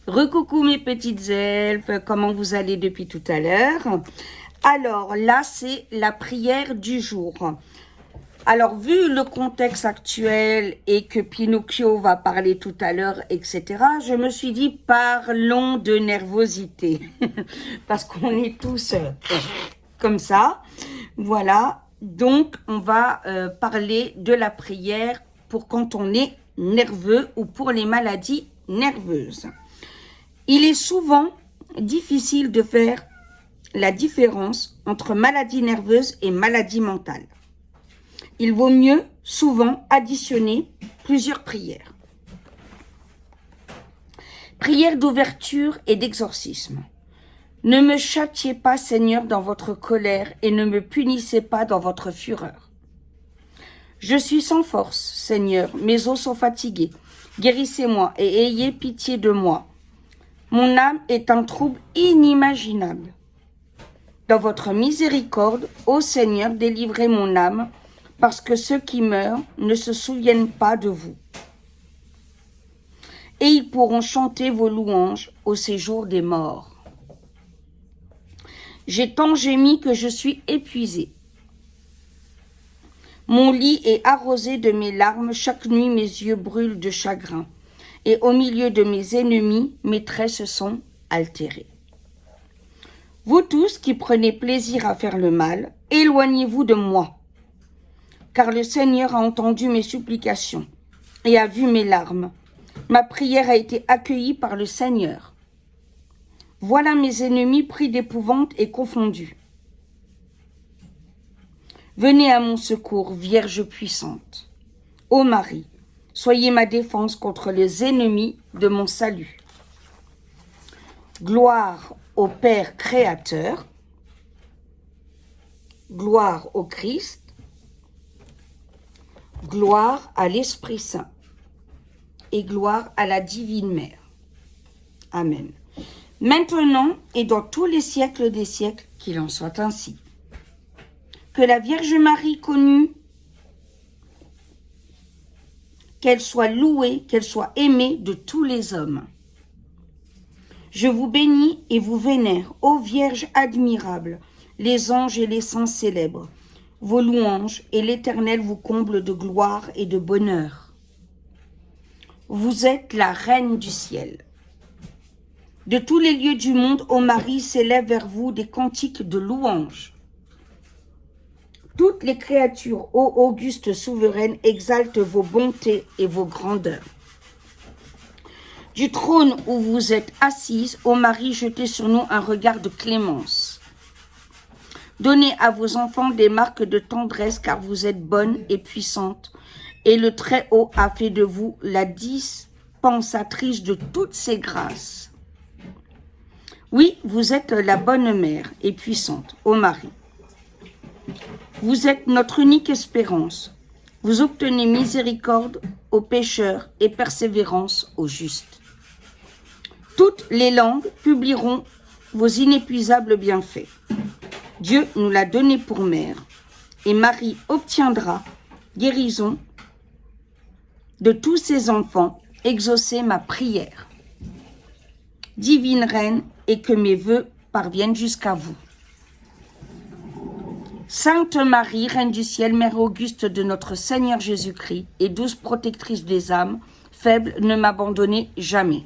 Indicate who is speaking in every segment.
Speaker 1: Recoucou mes petites elfes, comment vous allez depuis tout à l'heure? Alors là, c'est la prière du jour. Alors, vu le contexte actuel et que Pinocchio va parler tout à l'heure, etc., je me suis dit, parlons de nervosité. Parce qu'on est tous comme ça. Voilà. Donc, on va parler de la prière pour quand on est nerveux ou pour les maladies nerveuses. Il est souvent difficile de faire la différence entre maladie nerveuse et maladie mentale. Il vaut mieux souvent additionner plusieurs prières. Prière d'ouverture et d'exorcisme. Ne me châtiez pas, Seigneur, dans votre colère et ne me punissez pas dans votre fureur. Je suis sans force, Seigneur, mes os sont fatigués. Guérissez-moi et ayez pitié de moi. Mon âme est un trouble inimaginable. Dans votre miséricorde, ô Seigneur, délivrez mon âme, parce que ceux qui meurent ne se souviennent pas de vous. Et ils pourront chanter vos louanges au séjour des morts. J'ai tant gémi que je suis épuisée. Mon lit est arrosé de mes larmes, chaque nuit mes yeux brûlent de chagrin. Et au milieu de mes ennemis, mes traits se sont altérés. Vous tous qui prenez plaisir à faire le mal, éloignez-vous de moi. Car le Seigneur a entendu mes supplications et a vu mes larmes. Ma prière a été accueillie par le Seigneur. Voilà mes ennemis pris d'épouvante et confondus. Venez à mon secours, Vierge puissante. Ô Marie, soyez ma défense contre les ennemis de mon salut. Gloire au Père créateur, gloire au Christ, gloire à l'Esprit Saint et gloire à la Divine Mère. Amen. Maintenant et dans tous les siècles des siècles, qu'il en soit ainsi. Que la Vierge Marie connue, qu'elle soit louée, qu'elle soit aimée de tous les hommes. Je vous bénis et vous vénère, ô Vierge admirable, les anges et les saints célèbres, vos louanges et l'Éternel vous comble de gloire et de bonheur. Vous êtes la Reine du ciel. De tous les lieux du monde, ô Marie, s'élèvent vers vous des cantiques de louanges. Toutes les créatures, ô auguste souveraine, exaltent vos bontés et vos grandeurs. Du trône où vous êtes assise, ô Marie, jetez sur nous un regard de clémence. Donnez à vos enfants des marques de tendresse, car vous êtes bonne et puissante, et le Très-Haut a fait de vous la dispensatrice de toutes ses grâces. Oui, vous êtes la bonne mère et puissante, ô Marie. Vous êtes notre unique espérance. Vous obtenez miséricorde aux pécheurs et persévérance aux justes. Toutes les langues publieront vos inépuisables bienfaits. Dieu nous l'a donné pour mère, et Marie obtiendra guérison de tous ses enfants. Exaucez ma prière. Divine Reine, et que mes vœux parviennent jusqu'à vous. Sainte Marie, Reine du ciel, Mère auguste de notre Seigneur Jésus-Christ et douce protectrice des âmes, faibles, ne m'abandonnez jamais.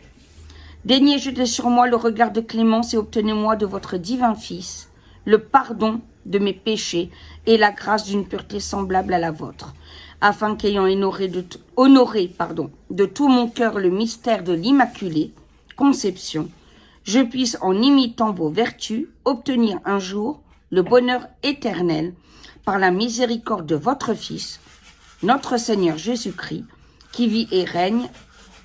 Speaker 1: Daignez jeter sur moi le regard de clémence et obtenez-moi de votre divin Fils le pardon de mes péchés et la grâce d'une pureté semblable à la vôtre, afin qu'ayant honoré de tout mon cœur le mystère de l'Immaculée Conception, je puisse, en imitant vos vertus, obtenir un jour le bonheur éternel par la miséricorde de votre Fils, notre Seigneur Jésus-Christ, qui vit et règne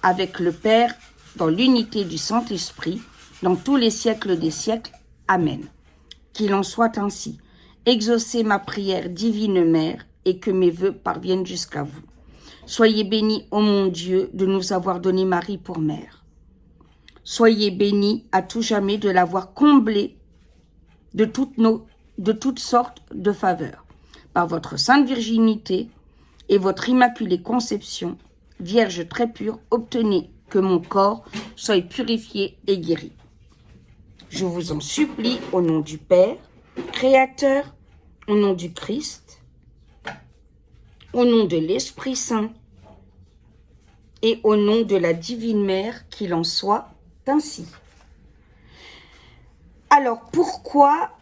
Speaker 1: avec le Père dans l'unité du Saint-Esprit, dans tous les siècles des siècles. Amen. Qu'il en soit ainsi. Exaucez ma prière, divine Mère, et que mes vœux parviennent jusqu'à vous. Soyez bénis, ô mon Dieu, de nous avoir donné Marie pour mère. Soyez bénis à tout jamais de l'avoir comblée de toutes sortes de faveurs. Par votre sainte virginité et votre immaculée conception, Vierge très pure, obtenez que mon corps soit purifié et guéri. Je vous en supplie au nom du Père, Créateur, au nom du Christ, au nom de l'Esprit Saint et au nom de la Divine Mère, qu'il en soit ainsi. Alors, pourquoi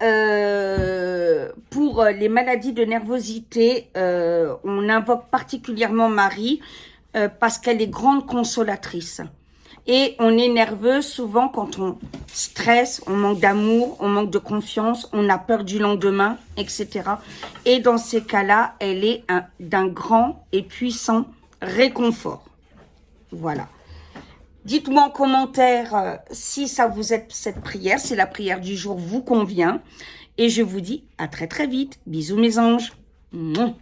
Speaker 1: pour les maladies de nervosité, on invoque particulièrement Marie parce qu'elle est grande consolatrice. Et on est nerveux souvent quand on stresse, on manque d'amour, on manque de confiance, on a peur du lendemain, etc. Et dans ces cas-là, elle est d'un grand et puissant réconfort. Voilà. Dites-moi en commentaire si ça vous aide cette prière, si la prière du jour vous convient. Et je vous dis à très très vite. Bisous mes anges. Mouah.